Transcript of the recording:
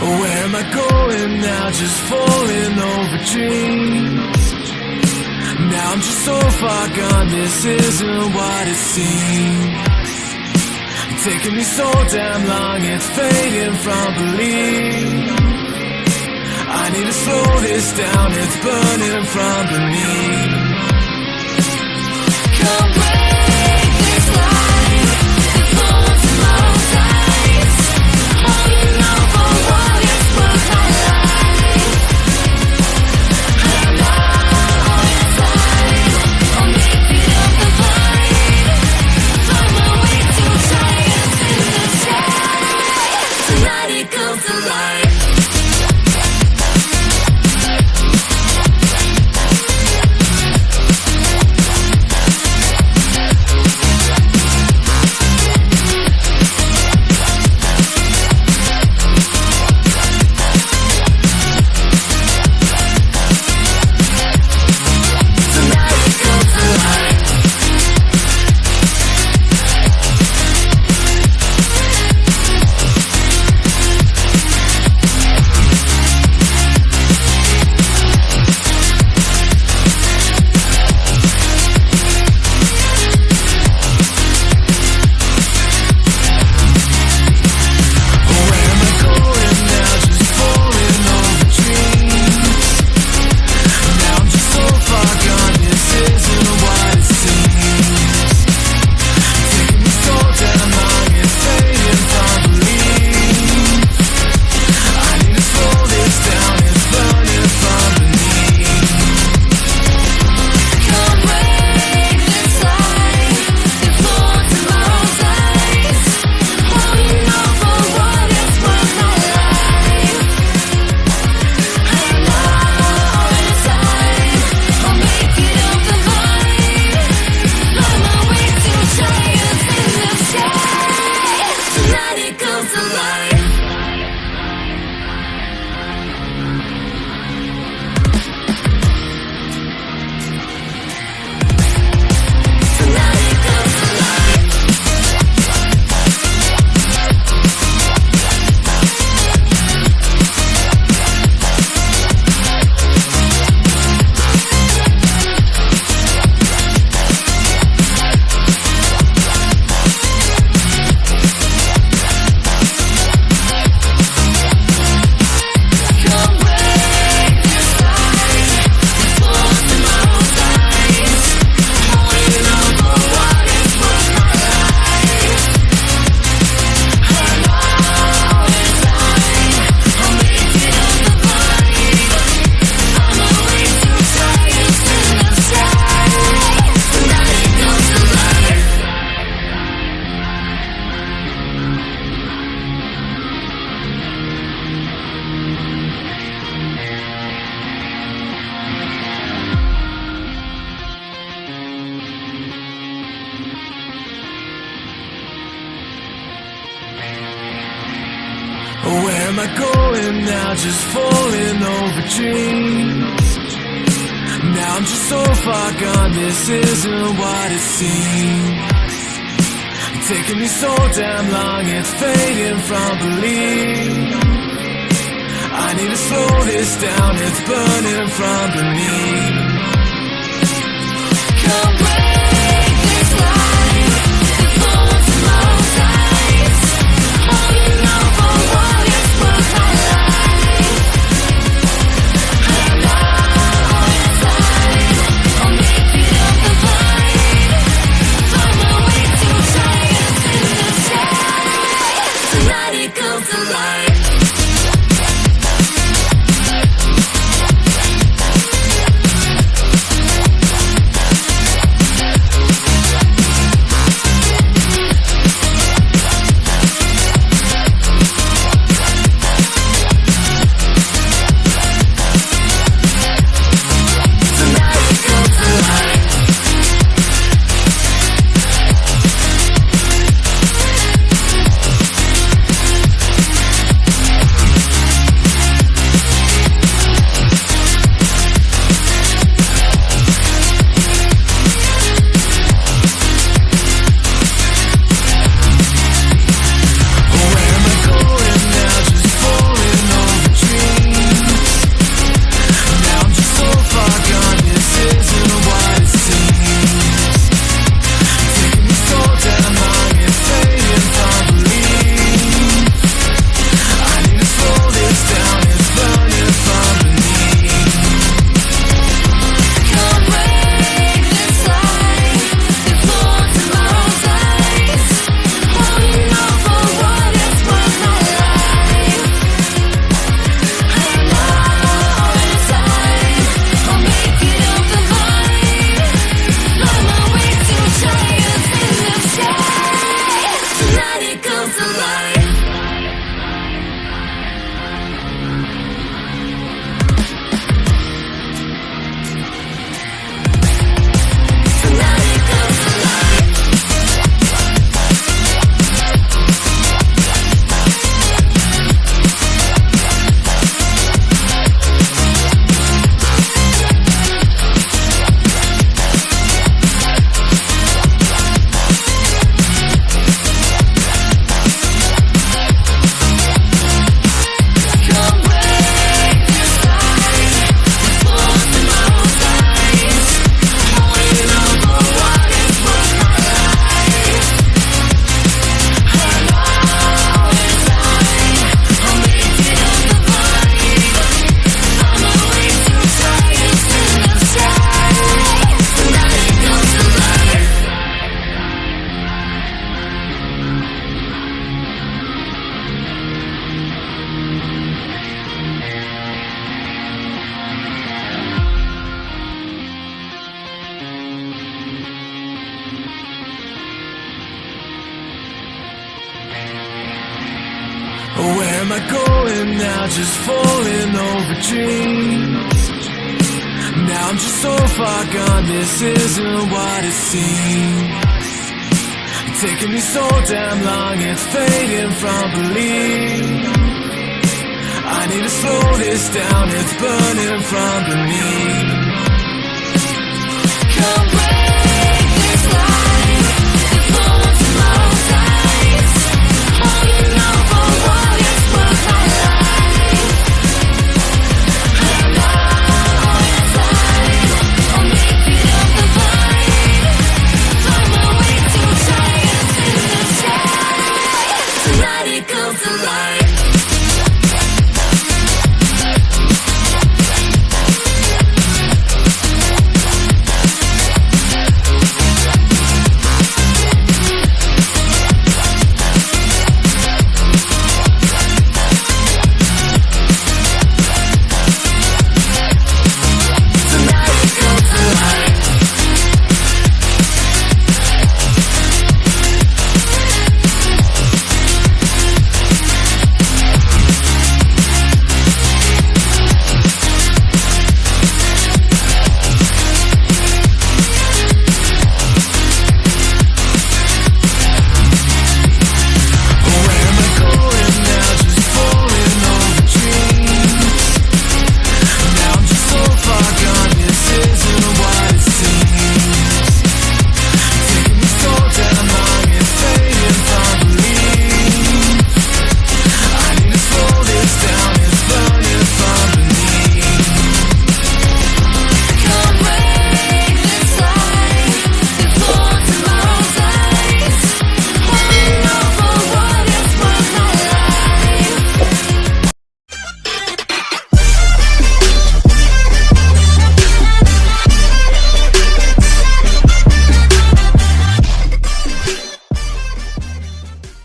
Where am I going now? Just falling over dreams. Now I'm just so far gone, this isn't what it seems. Taking me so damn long, it's fading from belief. I need to slow this down, it's burning from beneath. Come break this line, the full tomorrow's eyes. Holding on for what it's worth, my life. I'm all inside, I'll make it up the fight. Find my way to giants in the sky. Tonight it comes to life. Where am I going now? Just falling over dreams. Now I'm just so far gone, this isn't what it seems. Taking me so damn long, it's fading from belief. I need to slow this down, it's burning from beneath. Come break this line, the full tomorrow's eyes. Holding on for what it's worth, my life. I'm all inside, I'll make it up the fight. Find my way to giants in the sky. Tonight it comes to life. am I going now, just falling over dreams? Now I'm just so far gone, this isn't what it seems. Taking me so damn long, it's fading from belief. I need to slow this down, it's burning from beneath. Come